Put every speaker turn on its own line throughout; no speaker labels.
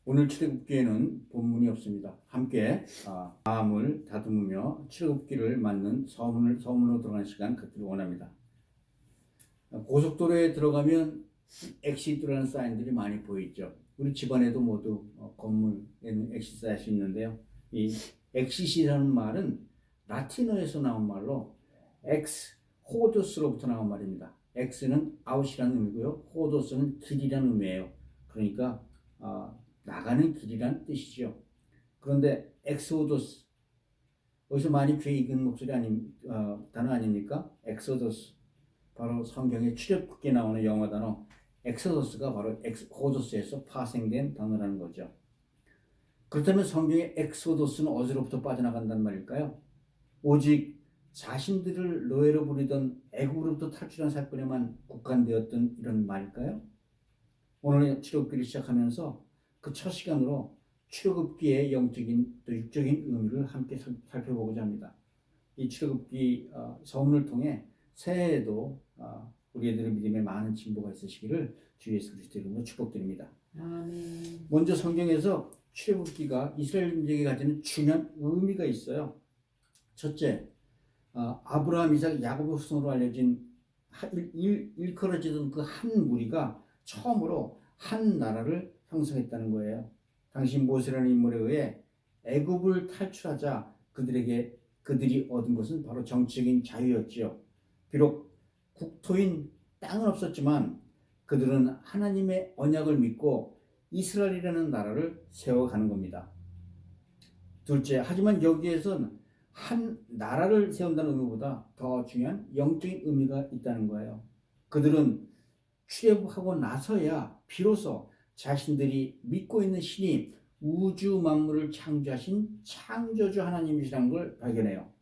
오늘 출애굽기에는 본문이 없습니다. 함께 마음을 다듬으며 출애굽기를 맞는 서문으로 들어가는 시간 갖기를 원합니다. 고속도로에 들어가면 엑시트라는 사인들이 많이 보이죠. 우리 집안에도 모두 건물에는 엑시트 사인이 있는데요. 이 엑시시라는 말은 라틴어에서 나온 말로 엑스 호도스로부터 나온 말입니다. 엑스는 아웃이라는 의미고요. 호도스는 길이라는 의미예요. 그러니까 나가는 길이라는 뜻이죠. 그런데 엑소더스, 어디서 많이 귀에 익은 목소리 단어 아닙니까? 엑소더스, 바로 성경에 출애굽기에 나오는 영어 단어 엑소더스가 바로 엑소더스에서 파생된 단어라는 거죠. 그렇다면 성경의 엑소더스는 어디로부터 빠져나간단 말일까요? 오직 자신들을 노예로 부리던 애국으로부터 탈출한 사건에만 국한되었던 이런 말일까요? 오늘 출애굽기를 시작하면서 그 첫 시간으로 출애굽기의 영적인 또 육적인 의미를 함께 살펴보고자 합니다. 이 출애굽기 서문을 통해 새해에도 우리들의 믿음에 많은 진보가 있으시기를 주 예수 그리스도 이름으로 축복드립니다.
아멘.
먼저 성경에서 출애굽기가 이스라엘 민족이 가지는 중요한 의미가 있어요. 첫째, 아브라함, 이삭, 야곱의 후손으로 알려진 일컬어지던 그 한 무리가 처음으로 한 나라를 형성했다는 거예요. 당시 모세라는 인물에 의해 애굽을 탈출하자 그들이 얻은 것은 바로 정치적인 자유였지요. 비록 국토인 땅은 없었지만 그들은 하나님의 언약을 믿고 이스라엘이라는 나라를 세워가는 겁니다. 둘째, 하지만 여기에선 한 나라를 세운다는 의미보다 더 중요한 영적인 의미가 있다는 거예요. 그들은 출애굽하고 나서야 비로소 자신들이 믿고 있는 신이 우주 만물을 창조하신 창조주 하나님이시라는 걸 발견해요.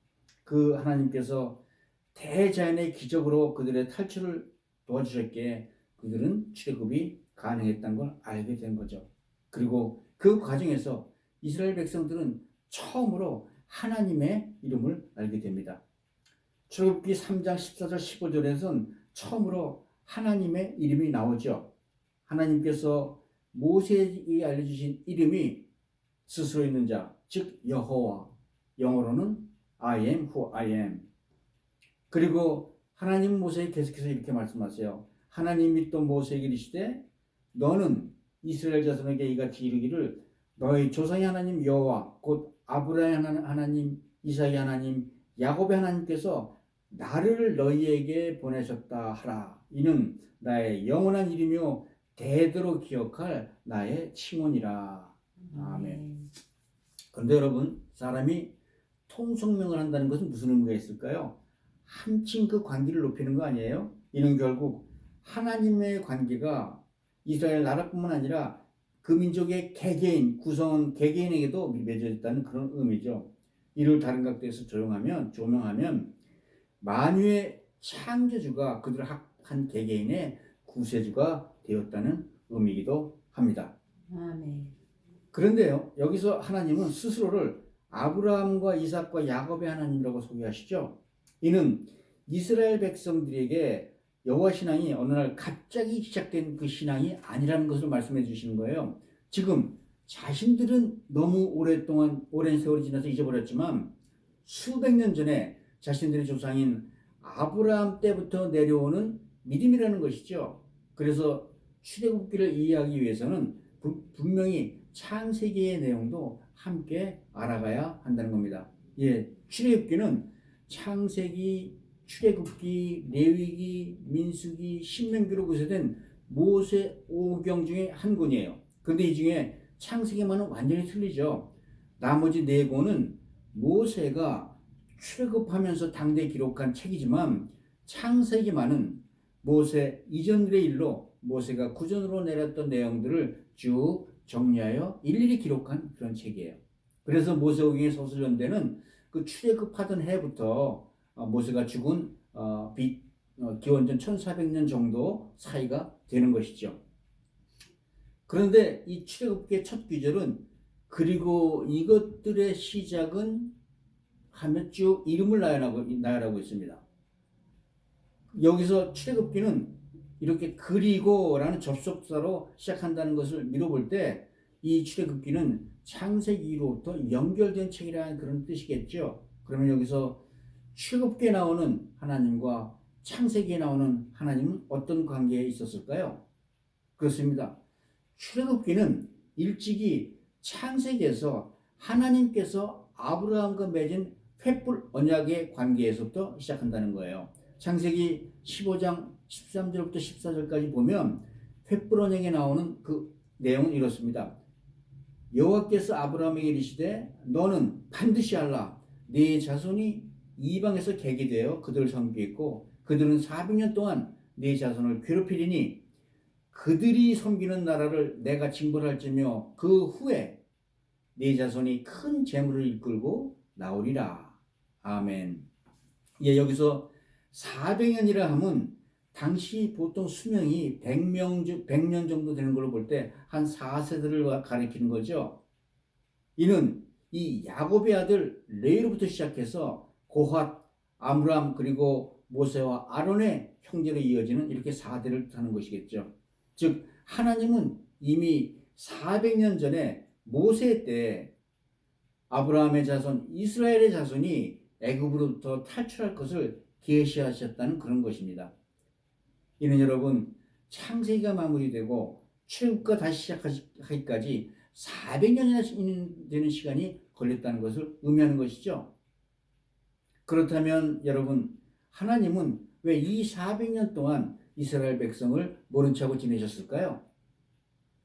그 하나님께서 대자연의 기적으로 그들의 탈출을 도와주셨기에 그들은 출애굽이 가능했다는 걸 알게 된 거죠. 그리고 그 과정에서 이스라엘 백성들은 처음으로 하나님의 이름을 알게 됩니다. 출애굽기 3장 14절 15절에서는 처음으로 하나님의 이름이 나오죠. 하나님께서 모세에게 알려주신 이름이 스스로 있는 자, 즉 여호와, 영어로는 I am who I am. 그리고 하나님 모세에게 계속해서 이렇게 말씀하세요. 하나님이 또 모세에게 이르시되 너는 이스라엘 자손에게 이같이 이르기를 너희 조상의 하나님 여호와 곧 아브라함의 하나님, 이삭의 하나님, 야곱의 하나님께서 나를 너희에게 보내셨다 하라. 이는 나의 영원한 이름이요 대대로 기억할 나의 칭언이라. 아멘. 그런데 여러분, 사람이 통성명을 한다는 것은 무슨 의미가 있을까요? 한층 그 관계를 높이는 거 아니에요? 이는 결국 하나님의 관계가 이스라엘 나라뿐만 아니라 그 민족의 개개인, 구성원 개개인에게도 맺어 있다는 그런 의미죠. 이를 다른 각도에서 조명하면 만유의 창조주가 그들을 한 개개인의 구세주가 되었다는 의미이기도 합니다.
아멘.
그런데요, 여기서 하나님은 스스로를 아브라함과 이삭과 야곱의 하나님이라고 소개하시죠. 이는 이스라엘 백성들에게 여호와 신앙이 어느 날 갑자기 시작된 그 신앙이 아니라는 것을 말씀해 주시는 거예요. 지금 자신들은 너무 오랜 세월이 지나서 잊어버렸지만 수백 년 전에 자신들의 조상인 아브라함 때부터 내려오는 믿음이라는 것이죠. 그래서 출애굽기를 이해하기 위해서는 분명히 창세기의 내용도 함께 알아가야 한다는 겁니다. 출애굽기는 창세기, 출애굽기, 레위기, 민수기, 신명기로 구성된 모세 5경 중에 한 권이에요. 그런데 이 중에 창세기만은 완전히 틀리죠. 나머지 4권은 모세가 출애굽하면서 당대에 기록한 책이지만 창세기만은 모세 이전의 일로 모세가 구전으로 내렸던 내용들을 쭉 정리하여 일일이 기록한 그런 책이에요. 그래서 모세오경의 서술연대는 그 출애굽하던 해부터 모세가 죽은 기원전 1400년 정도 사이가 되는 것이죠. 그런데 이 출애굽기의 첫 귀절은 그리고 이것들의 시작은 하며 쭉 이름을 나열하고 있습니다. 여기서 출애굽기는 이렇게 그리고라는 접속사로 시작한다는 것을 미뤄볼 때 이 출애굽기는 창세기로부터 연결된 책이라는 그런 뜻이겠죠. 그러면 여기서 출애굽기에 나오는 하나님과 창세기에 나오는 하나님은 어떤 관계에 있었을까요? 그렇습니다. 출애굽기는 일찍이 창세기에서 하나님께서 아브라함과 맺은 횃불 언약의 관계에서부터 시작한다는 거예요. 창세기 15장 13절부터 14절까지 보면 횃불 언약에 나오는 그 내용은 이렇습니다. 여호와께서 아브라함에게 이르시되 너는 반드시 알라. 네 자손이 이방에서 객이 되어 그들을 섬기겠고 그들은 400년 동안 네 자손을 괴롭히리니 그들이 섬기는 나라를 내가 징벌할지며 그 후에 네 자손이 큰 재물을 이끌고 나오리라. 아멘. 예, 여기서 400년이라 하면 당시 보통 수명이 100년 정도 되는 걸로 볼 때 한 4세대를 가리키는 거죠. 이는 이 야곱의 아들 레위로부터 시작해서 고핫, 아므람 그리고 모세와 아론의 형제로 이어지는 이렇게 4대를 뜻하는 것이겠죠. 즉 하나님은 이미 400년 전에 모세 때 아브라함의 자손 이스라엘의 자손이 애굽으로부터 탈출할 것을 계시하셨다는 그런 것입니다. 이는 여러분 창세기가 마무리되고 출애굽과 다시 시작하기까지 400년이나 되는 시간이 걸렸다는 것을 의미하는 것이죠. 그렇다면 여러분 하나님은 왜 이 400년 동안 이스라엘 백성을 모른 척하고 지내셨을까요?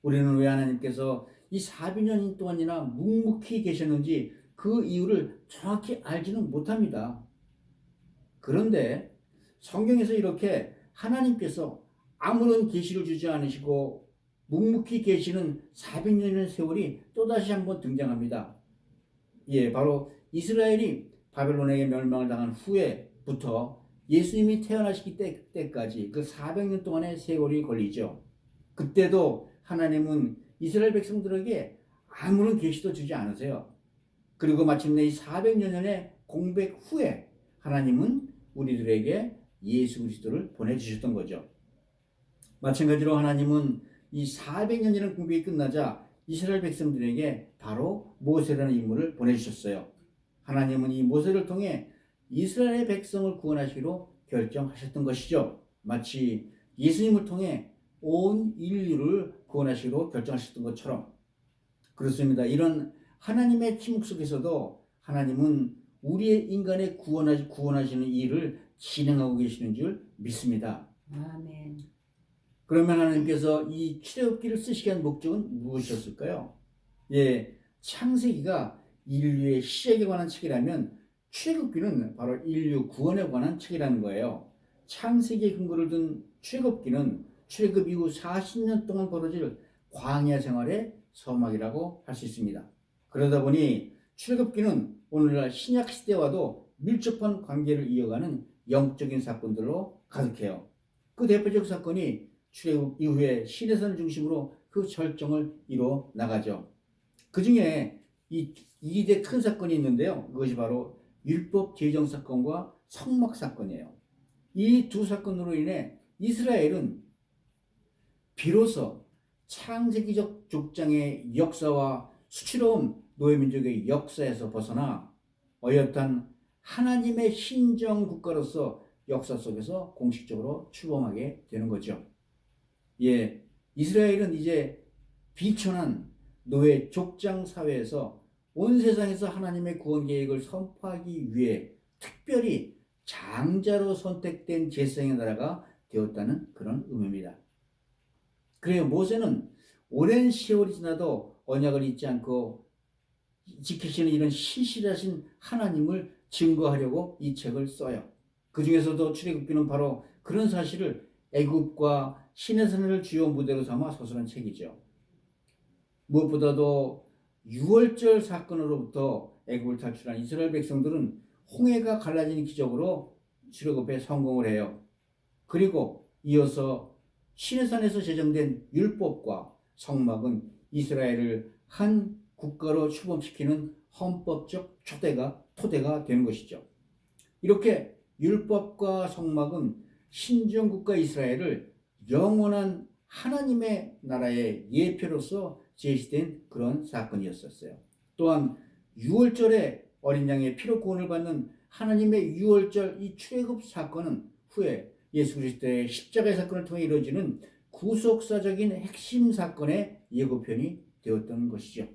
우리는 왜 하나님께서 이 400년 동안이나 묵묵히 계셨는지 그 이유를 정확히 알지는 못합니다. 그런데 성경에서 이렇게 하나님께서 아무런 계시를 주지 않으시고 묵묵히 계시는 400년의 세월이 또다시 한번 등장합니다. 예, 바로 이스라엘이 바벨론에게 멸망을 당한 후에부터 예수님이 태어나시기 때까지 그 400년 동안의 세월이 걸리죠. 그때도 하나님은 이스라엘 백성들에게 아무런 계시도 주지 않으세요. 그리고 마침내 이 400년의 공백 후에 하나님은 우리들에게 예수 그리스도를 보내주셨던 거죠. 마찬가지로 하나님은 이 400년이라는 공백이 끝나자 이스라엘 백성들에게 바로 모세라는 인물을 보내주셨어요. 하나님은 이 모세를 통해 이스라엘의 백성을 구원하시기로 결정하셨던 것이죠. 마치 예수님을 통해 온 인류를 구원하시기로 결정하셨던 것처럼 그렇습니다. 이런 하나님의 팀work 속에서도 하나님은 우리의 인간의 구원하시는 일을 진행하고 계시는 줄 믿습니다.
아멘.
그러면 하나님께서 이 출애굽기를 쓰시게 한 목적은 무엇이었을까요? 예, 창세기가 인류의 시작에 관한 책이라면 출애굽기는 바로 인류 구원에 관한 책이라는 거예요. 창세기의 근거를 둔 출애굽기는 출애굽 이후 40년 동안 벌어질 광야 생활의 서막이라고 할 수 있습니다. 그러다 보니 출애굽기는 오늘날 신약 시대와도 밀접한 관계를 이어가는 영적인 사건들로 가득해요. 그 대표적 사건이 출애굽 이후에 시내산을 중심으로 그 절정을 이뤄 나가죠. 그 중에 이 2대 큰 사건이 있는데요. 그것이 바로 율법 제정 사건과 성막 사건이에요. 이 두 사건으로 인해 이스라엘은 비로소 창세기적 족장의 역사와 수치로운 노예민족의 역사에서 벗어나 어엿한 하나님의 신정 국가로서 역사 속에서 공식적으로 출범하게 되는 거죠. 예, 이스라엘은 이제 비천한 노예 족장 사회에서 온 세상에서 하나님의 구원 계획을 선포하기 위해 특별히 장자로 선택된 제사장의 나라가 되었다는 그런 의미입니다. 그래요. 모세는 오랜 세월이 지나도 언약을 잊지 않고 지키시는 이런 신실하신 하나님을 증거하려고 이 책을 써요. 그 중에서도 출애굽기는 바로 그런 사실을 애굽과 시내산을 주요 무대로 삼아 서술한 책이죠. 무엇보다도 6월절 사건으로부터 애굽을 탈출한 이스라엘 백성들은 홍해가 갈라지는 기적으로 출애굽에 성공을 해요. 그리고 이어서 시내산에서 제정된 율법과 성막은 이스라엘을 한 국가로 출범시키는 헌법적 토대가 되는 것이죠. 이렇게 율법과 성막은 신정국가 이스라엘을 영원한 하나님의 나라의 예표로서 제시된 그런 사건이었었어요. 또한 유월절에 어린 양의 피로 구원을 받는 하나님의 유월절 이 출애굽 사건은 후에 예수 그리스도의 십자가의 사건을 통해 이루어지는 구속사적인 핵심 사건의 예고편이 되었던 것이죠.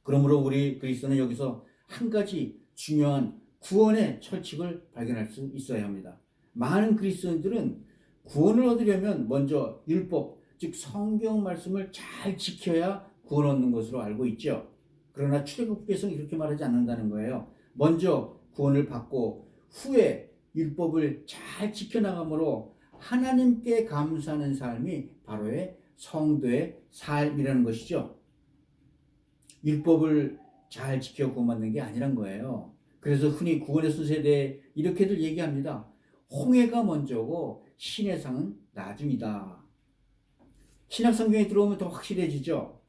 그러므로 우리 그리스도는 여기서 한 가지 중요한 구원의 철칙을 발견할 수 있어야 합니다. 많은 그리스도인들은 구원을 얻으려면 먼저 율법, 즉 성경 말씀을 잘 지켜야 구원 얻는 것으로 알고 있죠. 그러나 출애굽기에서는 이렇게 말하지 않는다는 거예요. 먼저 구원을 받고 후에 율법을 잘 지켜나감으로 하나님께 감사하는 삶이 바로의 성도의 삶이라는 것이죠. 율법을 잘 지켜 구원받는 게 아니란 거예요. 그래서 흔히 구원의 순서에 대해 이렇게들 얘기합니다. 홍해가 먼저고 신의 상은 나중이다. 신약 성경에 들어오면 더 확실해지죠.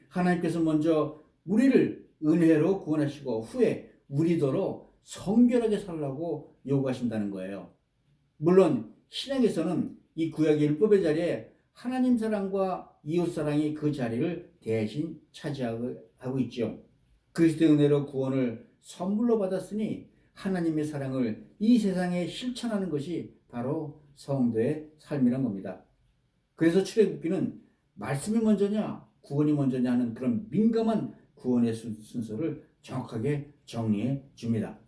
하나님께서 먼저 우리를 은혜로 구원하시고 후에 우리더러 성결하게 살라고 요구하신다는 거예요. 물론 신약에서는 이 구약의 율법의 자리에 하나님 사랑과 이웃 사랑이 그 자리를 대신 차지하고 있죠. 그리스도의 은혜로 구원을 선물로 받았으니 하나님의 사랑을 이 세상에 실천하는 것이 바로 성도의 삶이란 겁니다. 그래서 출애굽기는 말씀이 먼저냐 구원이 먼저냐 하는 그런 민감한 구원의 순서를 정확하게 정리해 줍니다.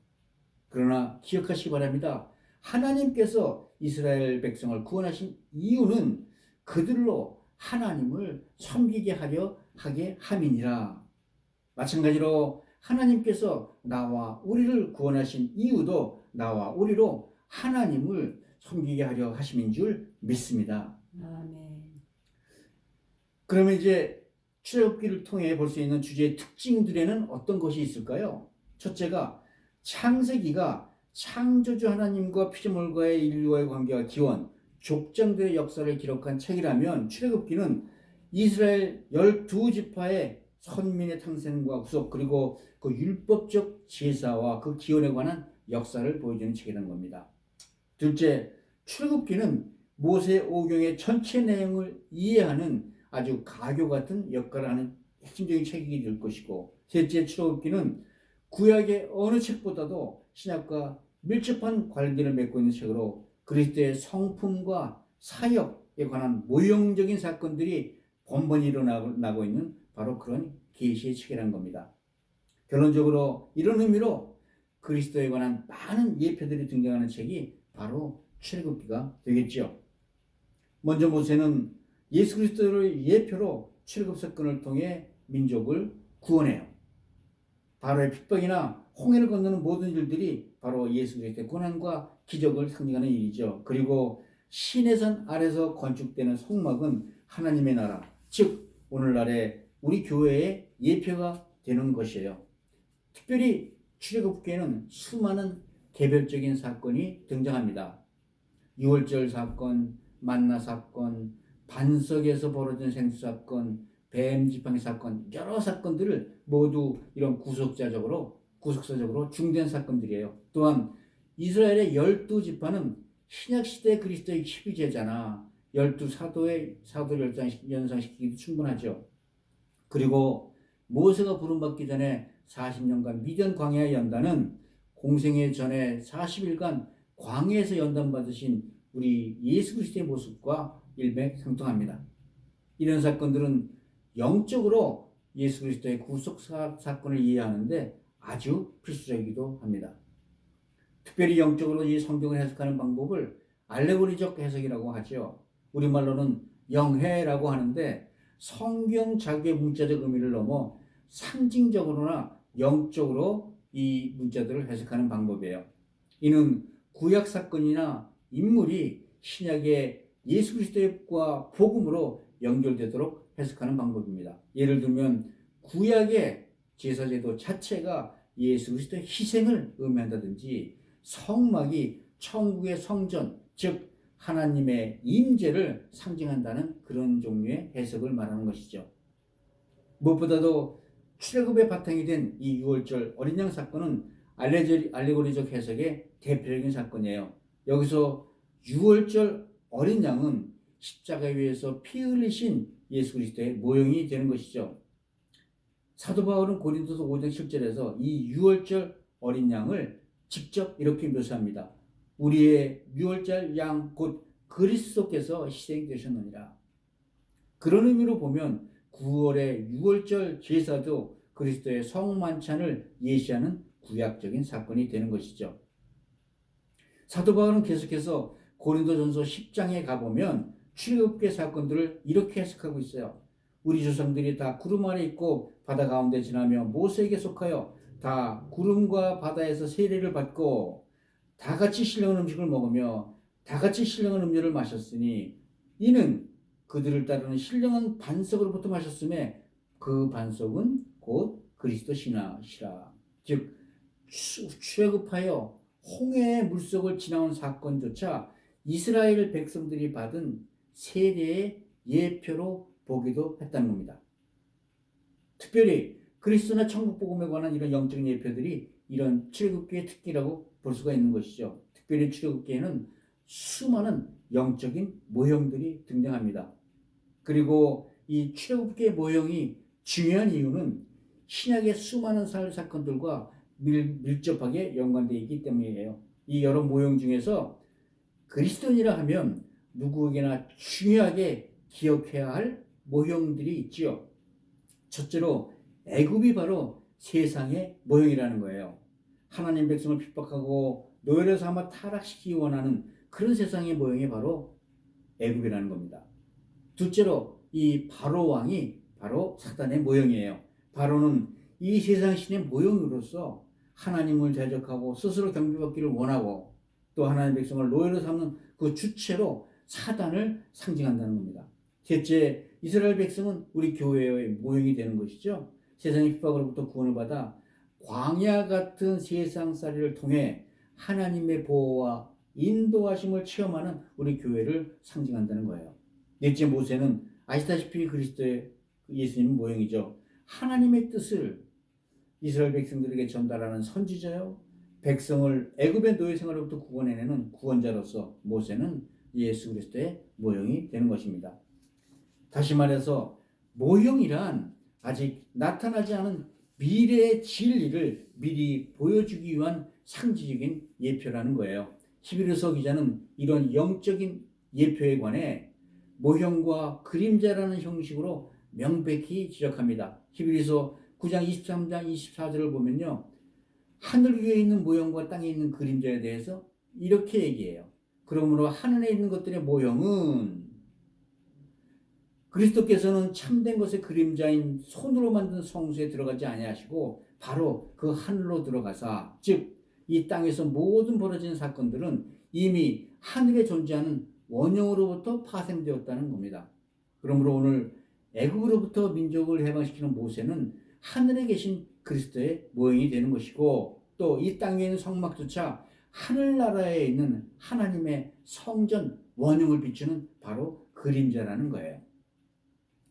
그러나 기억하시기 바랍니다. 하나님께서 이스라엘 백성을 구원하신 이유는 그들로 하나님을 섬기게 하게 함이니라. 마찬가지로 하나님께서 나와 우리를 구원하신 이유도 나와 우리로 하나님을 섬기게 하려 하심인 줄 믿습니다.
아멘.
그러면 이제 출애굽기를 통해 볼 수 있는 주제의 특징들에는 어떤 것이 있을까요? 첫째가 창세기가 창조주 하나님과 피조물과의 인류와의 관계와 기원, 족장들의 역사를 기록한 책이라면 출애굽기는 이스라엘 12지파의 선민의 탄생과 구속 그리고 그 율법적 제사와 그 기원에 관한 역사를 보여주는 책이라는 겁니다. 둘째, 출애굽기는 모세 오경의 전체 내용을 이해하는 아주 가교 같은 역할을 하는 핵심적인 책이 될 것이고, 셋째, 출애굽기는 구약의 어느 책보다도 신약과 밀접한 관계를 맺고 있는 책으로 그리스도의 성품과 사역에 관한 모형적인 사건들이 번번이 일어나고 있는 바로 그런 계시의 책이라는 겁니다. 결론적으로 이런 의미로 그리스도에 관한 많은 예표들이 등장하는 책이 바로 출애굽기가 되겠죠. 먼저 모세는 예수 그리스도를 예표로 출애굽 사건을 통해 민족을 구원해요. 바로의 핍박이나 홍해를 건너는 모든 일들이 바로 예수 그리스도의 고난과 기적을 상징하는 일이죠. 그리고 시내산 아래서 건축되는 성막은 하나님의 나라, 즉 오늘날의 우리 교회의 예표가 되는 것이에요. 특별히 출애굽기에는 수많은 개별적인 사건이 등장합니다. 유월절 사건, 만나 사건, 반석에서 벌어진 생수 사건, 뱀 지팡이 사건, 여러 사건들을 모두 이런 구속사적으로 중대한 사건들이에요. 또한 이스라엘의 12지파는 신약시대 그리스도의 12제자나 12사도의 사도를 연상시키기도 충분하죠. 그리고 모세가 부름받기 전에 40년간 미디안 광야 연단은 공생애 전에 40일간 광야에서 연단받으신 우리 예수 그리스도의 모습과 일맥상통합니다. 이런 사건들은 영적으로 예수 그리스도의 구속 사건을 이해하는데 아주 필수적이기도 합니다. 특별히 영적으로 이 성경을 해석하는 방법을 알레고리적 해석이라고 하죠. 우리말로는 영해라고 하는데 성경 자기의 문자적 의미를 넘어 상징적으로나 영적으로 이 문자들을 해석하는 방법이에요. 이는 구약 사건이나 인물이 신약의 예수 그리스도와 복음으로 연결되도록 해석하는 방법입니다. 예를 들면 구약의 제사제도 자체가 예수 그리스도의 희생을 의미한다든지 성막이 천국의 성전, 즉 하나님의 임재를 상징한다는 그런 종류의 해석을 말하는 것이죠. 무엇보다도 출애굽의 바탕이 된 이 유월절 어린 양 사건은 알레고리적 해석의 대표적인 사건이에요. 여기서 유월절 어린 양은 십자가에 위해서 피 흘리신 예수 그리스도의 모형이 되는 것이죠. 사도 바울은 고린도서 5장 7절에서 이 유월절 어린 양을 직접 이렇게 묘사합니다. 우리의 유월절 양 곧 그리스도께서 희생되셨느니라. 그런 의미로 보면 9월의 유월절 제사도 그리스도의 성만찬을 예시하는 구약적인 사건이 되는 것이죠. 사도 바울은 계속해서 고린도전서 10장에 가보면 출애굽기 사건들을 이렇게 해석하고 있어요. 우리 조상들이 다 구름 아래 있고 바다 가운데 지나며 모세에게 속하여 다 구름과 바다에서 세례를 받고 다 같이 신령한 음식을 먹으며 다 같이 신령한 음료를 마셨으니 이는 그들을 따르는 신령한 반석으로부터 마셨음에 그 반석은 곧 그리스도 신하시라. 즉 출애굽하여 홍해의 물속을 지나온 사건조차 이스라엘 백성들이 받은 세례의 예표로 보기도 했다는 겁니다. 특별히 그리스도나 천국복음에 관한 이런 영적인 예표들이 이런 출애굽기의 특기라고 볼 수가 있는 것이죠. 특별히 출애굽기에는 수많은 영적인 모형들이 등장합니다. 그리고 이 출애굽기의 모형이 중요한 이유는 신약의 수많은 사건들과 밀접하게 연관되어 있기 때문이에요. 이 여러 모형 중에서 그리스도인이라 하면 누구에게나 중요하게 기억해야 할 모형들이 있지요. 첫째로 애굽이 바로 세상의 모형이라는 거예요. 하나님 백성을 핍박하고 노예로 삼아 타락시키기 원하는 그런 세상의 모형이 바로 애굽이라는 겁니다. 둘째로 이 바로 왕이 바로 사단의 모형이에요. 바로는 이 세상 신의 모형으로서 하나님을 대적하고 스스로 경배받기를 원하고 또 하나님 백성을 노예로 삼는 그 주체로 사단을 상징한다는 겁니다. 셋째, 이스라엘 백성은 우리 교회의 모형이 되는 것이죠. 세상의 핍박으로부터 구원을 받아 광야 같은 세상살이를 통해 하나님의 보호와 인도하심을 체험하는 우리 교회를 상징한다는 거예요. 넷째, 모세는 아시다시피 그리스도의 예수님 모형이죠. 하나님의 뜻을 이스라엘 백성들에게 전달하는 선지자요, 백성을 애굽의 노예 생활로부터 구원해내는 구원자로서 모세는 예수 그리스도의 모형이 되는 것입니다. 다시 말해서 모형이란 아직 나타나지 않은 미래의 진리를 미리 보여주기 위한 상징적인 예표라는 거예요. 히브리서 기자는 이런 영적인 예표에 관해 모형과 그림자라는 형식으로 명백히 지적합니다. 히브리서 9장 23장 24절을 보면요, 하늘 위에 있는 모형과 땅에 있는 그림자에 대해서 이렇게 얘기해요. 그러므로 하늘에 있는 것들의 모형은 그리스도께서는 참된 것의 그림자인 손으로 만든 성소에 들어가지 아니하시고 바로 그 하늘로 들어가사, 즉 이 땅에서 모든 벌어진 사건들은 이미 하늘에 존재하는 원형으로부터 파생되었다는 겁니다. 그러므로 오늘 애굽으로부터 민족을 해방시키는 모세는 하늘에 계신 그리스도의 모형이 되는 것이고, 또 이 땅에 있는 성막조차 하늘나라에 있는 하나님의 성전 원형을 비추는 바로 그림자라는 거예요.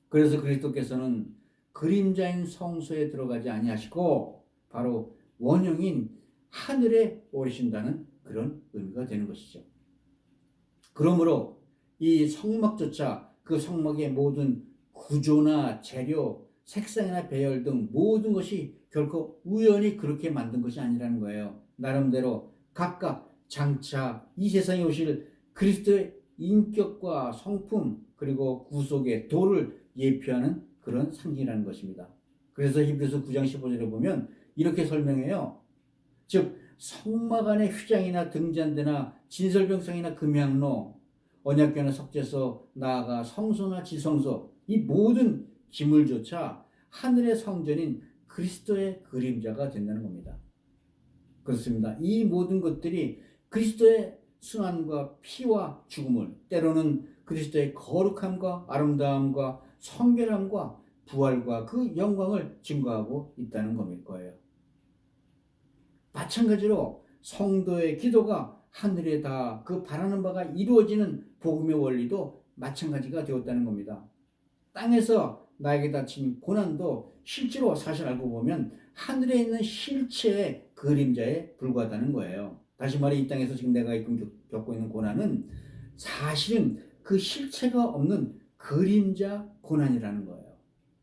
그래서 그리스도께서는 그림자인 성소에 들어가지 아니하시고 바로 원형인 하늘에 오르신다는 그런 의미가 되는 것이죠. 그러므로 이 성막조차 그 성막의 모든 구조나 재료, 색상이나 배열 등 모든 것이 결코 우연히 그렇게 만든 것이 아니라는 거예요. 나름대로 각각 장차 이 세상에 오실 그리스도의 인격과 성품 그리고 구속의 도를 예표하는 그런 상징이라는 것입니다. 그래서 히브리서 9장 15절에 보면 이렇게 설명해요. 즉 성막 안의 휘장이나 등잔대나 진설병상이나 금향로, 언약궤나 석재서 나아가 성소나 지성소, 이 모든 기물조차 하늘의 성전인 그리스도의 그림자가 된다는 겁니다. 그렇습니다. 이 모든 것들이 그리스도의 순환과 피와 죽음을, 때로는 그리스도의 거룩함과 아름다움과 성결함과 부활과 그 영광을 증거하고 있다는 것일 거예요. 마찬가지로 성도의 기도가 하늘에 다 그 바라는 바가 이루어지는 복음의 원리도 마찬가지가 되었다는 겁니다. 땅에서 나에게 닥친 고난도 실제로 사실 알고 보면 하늘에 있는 실체의 그림자에 불과하다는 거예요. 다시 말해 이 땅에서 지금 내가 겪고 있는 고난은 사실은 그 실체가 없는 그림자 고난이라는 거예요.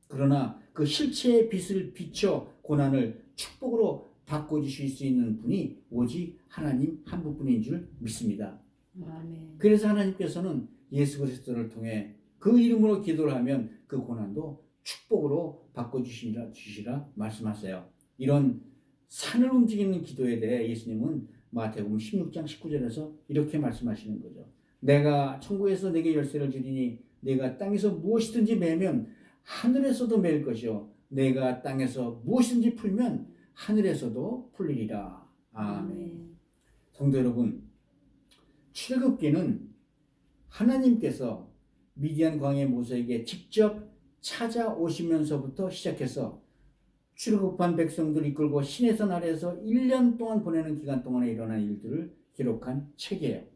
그러나 그 실체의 빛을 비춰 고난을 축복으로 바꿔주실 수 있는 분이 오직 하나님 한 분뿐인 줄 믿습니다.
아멘.
그래서 하나님께서는 예수 그리스도를 통해 그 이름으로 기도를 하면 그 고난도 축복으로 바꿔주시라 말씀하세요. 이런 산을 움직이는 기도에 대해 예수님은 마태복음 16장 19절에서 이렇게 말씀하시는 거죠. 내가 천국에서 내게 열쇠를 주리니 내가 땅에서 무엇이든지 매면 하늘에서도 매일 것이요 내가 땅에서 무엇이든지 풀면 하늘에서도 풀리리라. 아멘. 성도 여러분, 출애굽기는 하나님께서 미디안 광야 모세에게 직접 찾아오시면서부터 시작해서 출애굽한 백성들을 이끌고 시내산 아래에서 1년 동안 보내는 기간 동안에 일어난 일들을 기록한 책이에요.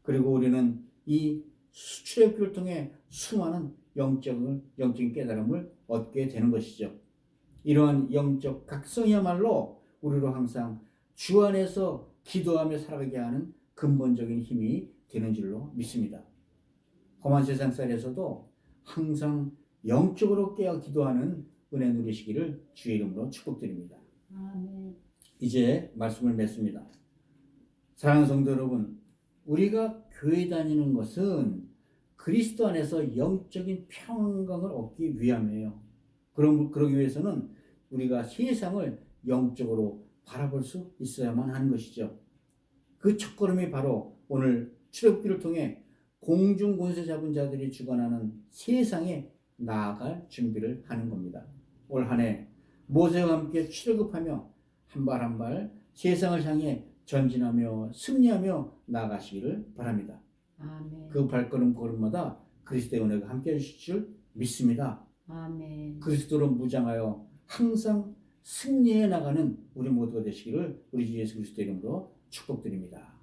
그리고 우리는 이 출애굽기를 통해 수많은 영적인 깨달음을 얻게 되는 것이죠. 이러한 영적 각성이야말로 우리로 항상 주 안에서 기도하며 살아가게 하는 근본적인 힘이 되는 줄로 믿습니다. 험한 세상살에서도 항상 영적으로 깨어 기도하는 은혜 누리시기를 주의 이름으로 축복드립니다.
아멘.
이제 말씀을 맺습니다. 사랑하는 성도 여러분, 우리가 교회 다니는 것은 그리스도 안에서 영적인 평강을 얻기 위함이에요. 그러기 위해서는 우리가 세상을 영적으로 바라볼 수 있어야만 하는 것이죠. 그 첫걸음이 바로 오늘 출애굽기를 통해 공중 권세 잡은 자들이 주관하는 세상에 나아갈 준비를 하는 겁니다. 올 한 해 모세와 함께 출애굽하며 한 발 한 발 세상을 향해 전진하며 승리하며 나아가시기를 바랍니다.
아멘.
그 발걸음 걸음마다 그리스도의 은혜가 함께 해주실 줄 믿습니다.
아멘.
그리스도로 무장하여 항상 승리해 나가는 우리 모두가 되시기를 우리 주 예수 그리스도 이름으로 축복드립니다.